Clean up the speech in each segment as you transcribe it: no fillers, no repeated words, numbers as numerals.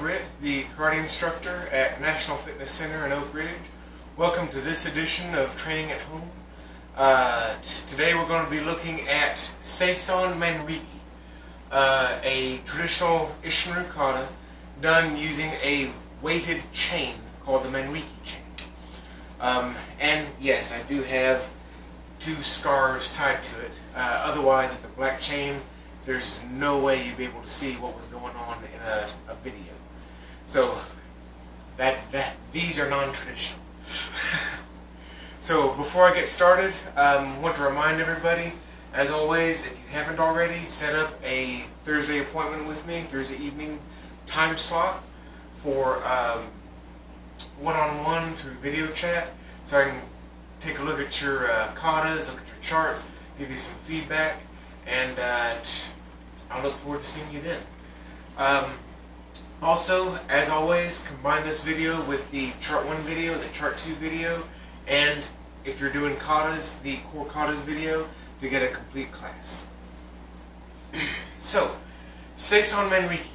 Britt, the karate instructor at National Fitness Center in Oak Ridge. Welcome to this edition of Training at Home. Today we're going to be looking at Seisan Manriki, a traditional isshin-ryu kata done using a weighted chain called the Manriki chain. And yes, I do have two scarves tied to it. Otherwise, it's a black chain. There's no way you'd be able to see what was going on in a video. So these are non-traditional. So before I get started, I want to remind everybody, as always, if you haven't already, set up a Thursday appointment with me, Thursday evening time slot for one-on-one through video chat, so I can take a look at your katas, look at your charts, give you some feedback, and I look forward to seeing you then. Also, as always, combine this video with the Chart 1 video, the Chart 2 video, and if you're doing katas, the Core Katas video, to get a complete class. So, Seisan Manriki.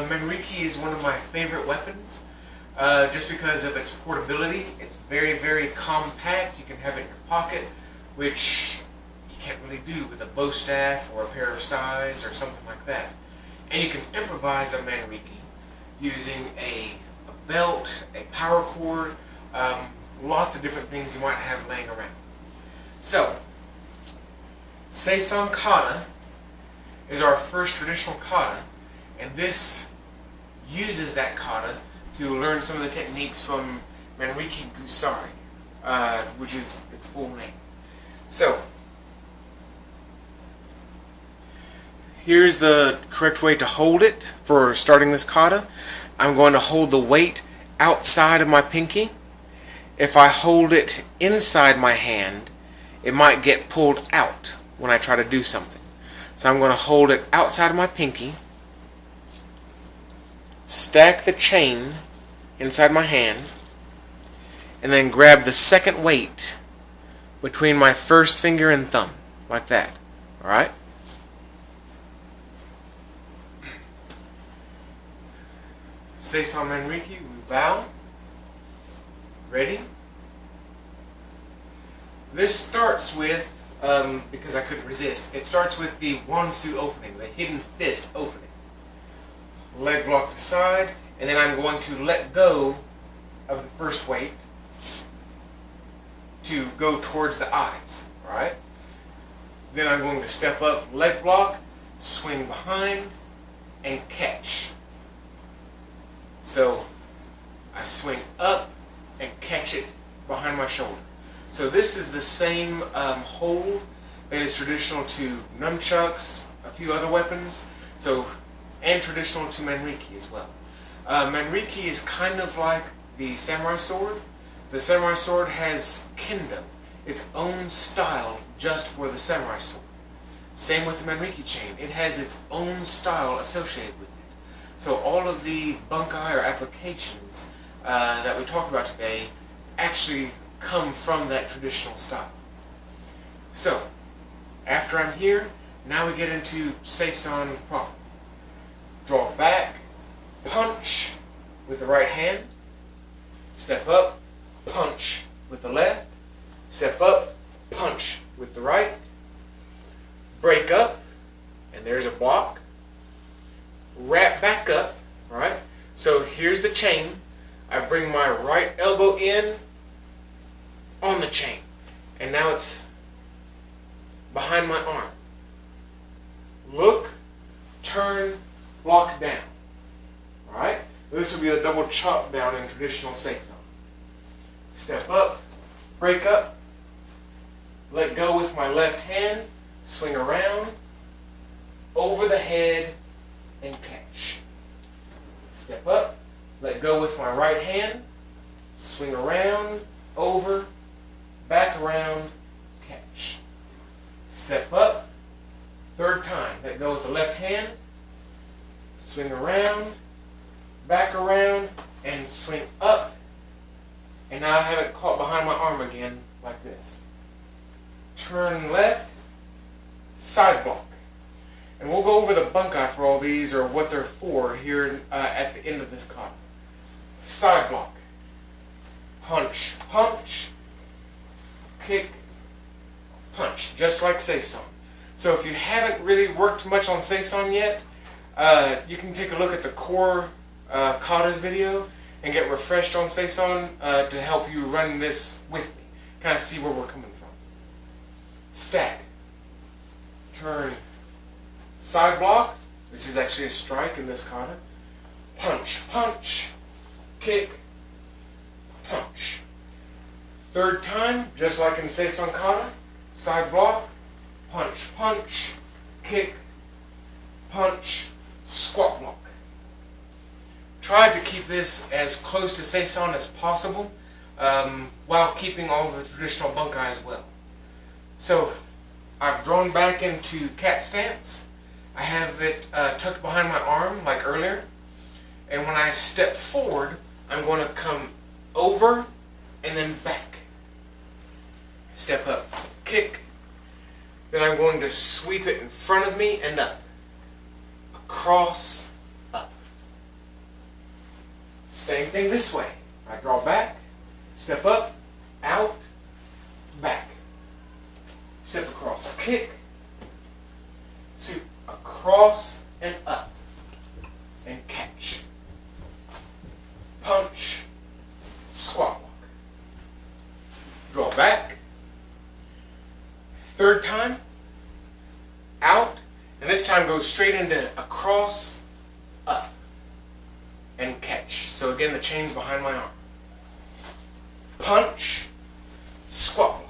Manriki is one of my favorite weapons, just because of its portability. It's very, very compact. You can have it in your pocket, which you can't really do with a bow staff or a pair of sais or something like that. And you can improvise a Manriki using a belt, a power cord, lots of different things you might have laying around. So, Seisan Kata is our first traditional kata, and this uses that kata to learn some of the techniques from Manriki Gusari, which is its full name. So, here's the correct way to hold it for starting this kata. I'm going to hold the weight outside of my pinky. If I hold it inside my hand, it might get pulled out when I try to do something. So I'm going to hold it outside of my pinky, stack the chain inside my hand, and then grab the second weight between my first finger and thumb, like that. Alright? Seisan Manriki, we bow. Ready? This starts with, because I couldn't resist, it starts with the wansu opening, the hidden fist opening. Leg blocked aside, and then I'm going to let go of the first weight to go towards the eyes. Alright? Then I'm going to step up, leg block, swing behind, and catch. So I swing up and catch it behind my shoulder. So this is the same hold that is traditional to nunchucks, a few other weapons, and traditional to Manriki as well. Manriki is kind of like the samurai sword. The samurai sword has kendo, its own style just for the samurai sword. Same with the Manriki chain. It has its own style associated with it. So all of the bunkai or applications that we talk about today actually come from that traditional style. So, after I'm here, now we get into Seisan proper. Draw back, punch with the right hand, step up, punch with the left, step up, punch with the right, break up, and there's a block, wrap back up, alright? So here's the chain. I bring my right elbow in on the chain, and now it's behind my arm. Look, turn, block down. Alright? This would be a double chop down in traditional Seisan. Step up, break up, let go with my left hand, swing around, over the head, and catch. Step up, let go with my right hand, swing around, over, back around, catch. Step up, third time, let go with the left hand, swing around, back around, and swing up, and now I have it caught behind my arm again, like this. Turn left, side block. And we'll go over the bunkai for all these, or what they're for, here at the end of this kata. Side block. Punch, punch, kick, punch, just like Seisan. So if you haven't really worked much on Seisan yet, you can take a look at the core katas video and get refreshed on Seisan to help you run this with me. Kind of see where we're coming from. Stack. Turn. Side block. This is actually a strike in this kata. Punch, punch, kick, punch. Third time, just like in Seisan kata, side block, punch, punch, kick, punch, squat block. Tried to keep this as close to Seisan as possible, while keeping all the traditional bunkai as well. So, I've drawn back into cat stance. I have it tucked behind my arm like earlier. And when I step forward, I'm going to come over and then back. Step up, kick. Then I'm going to sweep it in front of me and up. Across, up. Same thing this way. I draw back, step up, out, back. Step across, kick, sweep across and up, and catch. Punch, squat block. Draw back. Third time, out, and this time go straight into across, up, and catch. So again, the chain's behind my arm. Punch, squat block.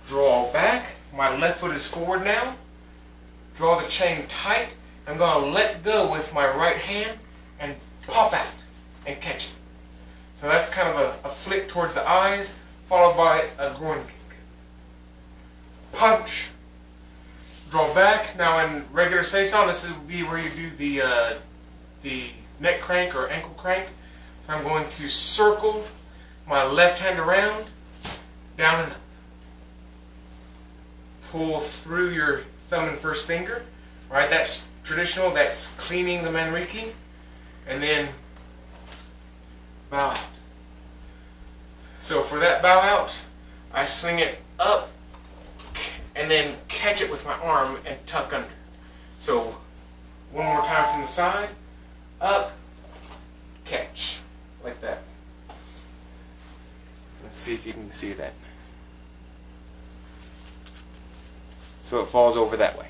Draw back. My left foot is forward now. Draw the chain tight. I'm going to let go with my right hand and pop out and catch it. So that's kind of a flick towards the eyes, followed by a groin kick. Punch. Draw back. Now in regular Seisan, this would be where you do the neck crank or ankle crank. So I'm going to circle my left hand around, down and up. Pull through your thumb and first finger. All right, that's traditional. That's cleaning the Manriki. And then bow out. So for that bow out, I swing it up and then catch it with my arm and tuck under. So one more time from the side, up, catch, like that. Let's see if you can see that. So it falls over that way.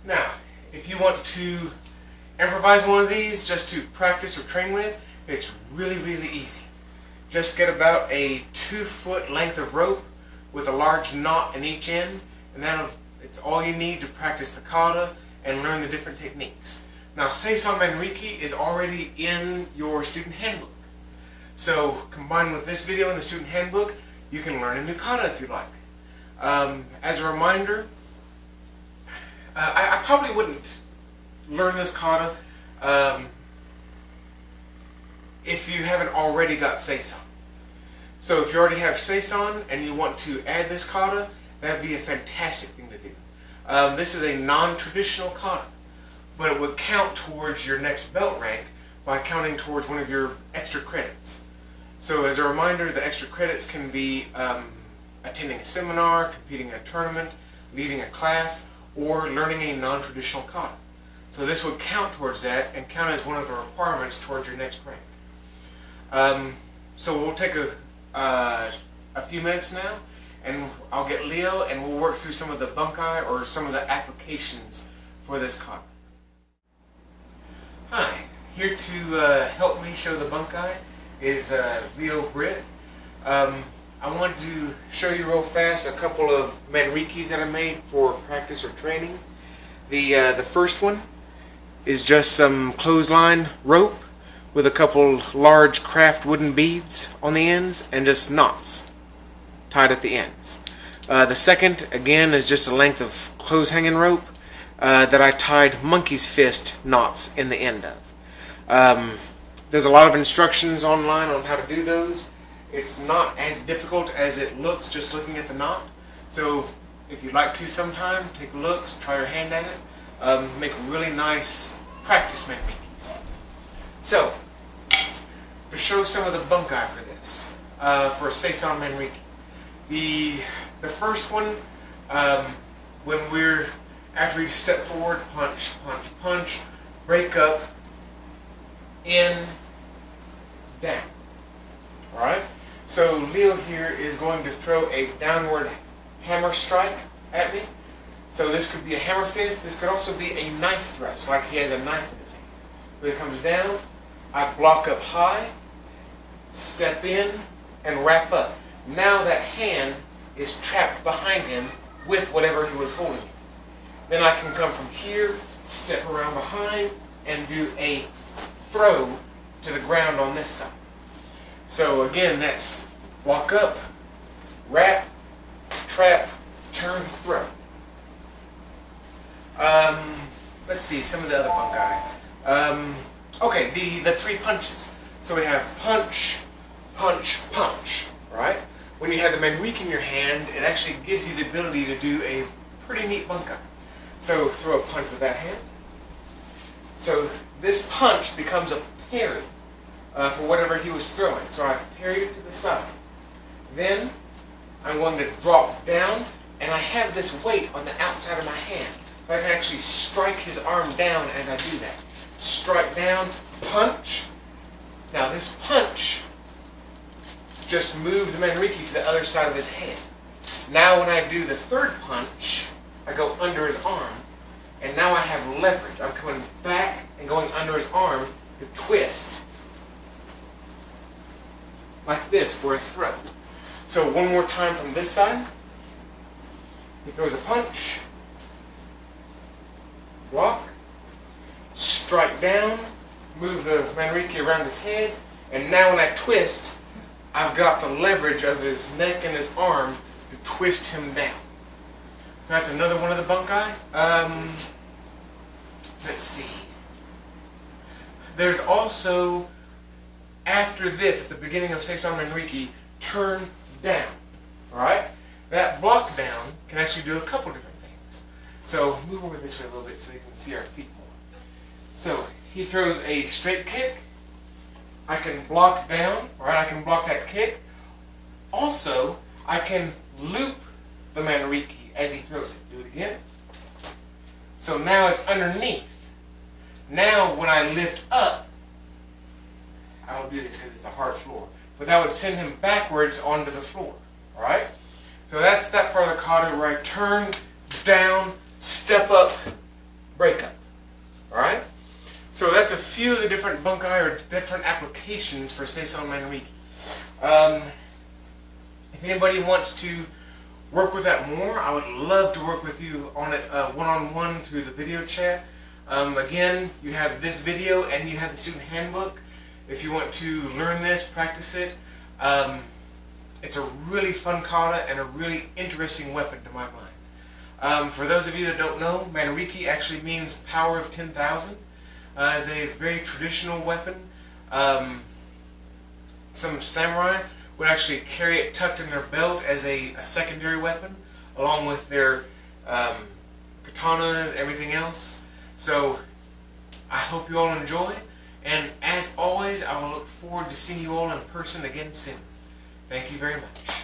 Now, if you want to improvise one of these just to practice or train with, it's really, really easy. Just get about a 2-foot length of rope with a large knot in each end, and it's all you need to practice the kata and learn the different techniques. Now, Seisan Manriki is already in your student handbook. So, combined with this video and the student handbook, you can learn a new kata if you like. As a reminder, I probably wouldn't learn this kata if you haven't already got Seisan. So if you already have Seisan and you want to add this kata, that would be a fantastic thing to do. This is a non-traditional kata, but it would count towards your next belt rank by counting towards one of your extra credits. So as a reminder, the extra credits can be attending a seminar, competing in a tournament, leading a class, or learning a non-traditional kata. So this would count towards that and count as one of the requirements towards your next rank. So we'll take a few minutes now, and I'll get Leo and we'll work through some of the bunkai or some of the applications for this kata. Hi, here to help me show the bunkai is Leo Britt. I want to show you real fast a couple of Manrikis that I made for practice or training. The first one is just some clothesline rope with a couple large craft wooden beads on the ends and just knots tied at the ends. The second, again, is just a length of clothes hanging rope that I tied monkey's fist knots in the end of. There's a lot of instructions online on how to do those. It's not as difficult as it looks just looking at the knot. So if you'd like to sometime, take a look, try your hand at it. Make really nice practice Manrikis. So, to show some of the bunkai for this, for a Seisan Manriki. The first one, when after you step forward, punch, punch, punch, break up, in, down. Alright? So Leo here is going to throw a downward hammer strike at me. So this could be a hammer fist, this could also be a knife thrust, like he has a knife in his hand. So he comes down, I block up high, step in, and wrap up. Now that hand is trapped behind him with whatever he was holding. Then I can come from here, step around behind, and do a throw to the ground on this side. So again, that's walk up, wrap, trap, turn, throw. Let's see, some of the other bunkai. Okay, the three punches. So we have punch, punch, punch, right? When you have the Manriki in your hand, it actually gives you the ability to do a pretty neat bunkai. So throw a punch with that hand. So this punch becomes a parry for whatever he was throwing. So I parry it to the side. Then I'm going to drop down, and I have this weight on the outside of my hand. So I can actually strike his arm down as I do that. Strike down, punch. Now this punch just moved the Manriki to the other side of his head. Now when I do the third punch, I go under his arm, and now I have leverage. I'm coming back and going under his arm to twist like this for a throw. So one more time from this side. He throws a punch, block, strike down, move the Manriki around his head, and now when I twist, I've got the leverage of his neck and his arm to twist him down. So that's another one of the bunkai. Let's see. There's also, after this, at the beginning of Seisan Manriki, turn down. Alright? That block down can actually do a couple different things. So move over this way a little bit so you can see our feet more. So he throws a straight kick. I can block down, right? I can block that kick. Also, I can loop the Manriki as he throws it. Do it again. So now it's underneath. Now when I lift up, I don't do this because it's a hard floor, but that would send him backwards onto the floor. Alright? So that's that part of the kata where I turn, down, step up, break up. Alright? So that's a few of the different bunkai or different applications for Seisan Manriki. If anybody wants to work with that more, I would love to work with you on it one-on-one through the video chat. Again, you have this video and you have the student handbook. If you want to learn this, practice it. It's a really fun kata and a really interesting weapon to my mind. For those of you that don't know, Manriki actually means power of 10,000. Is a very traditional weapon. Some samurai would actually carry it tucked in their belt as a secondary weapon, along with their katana and everything else. So I hope you all enjoy, and as always, I will look forward to seeing you all in person again soon. Thank you very much.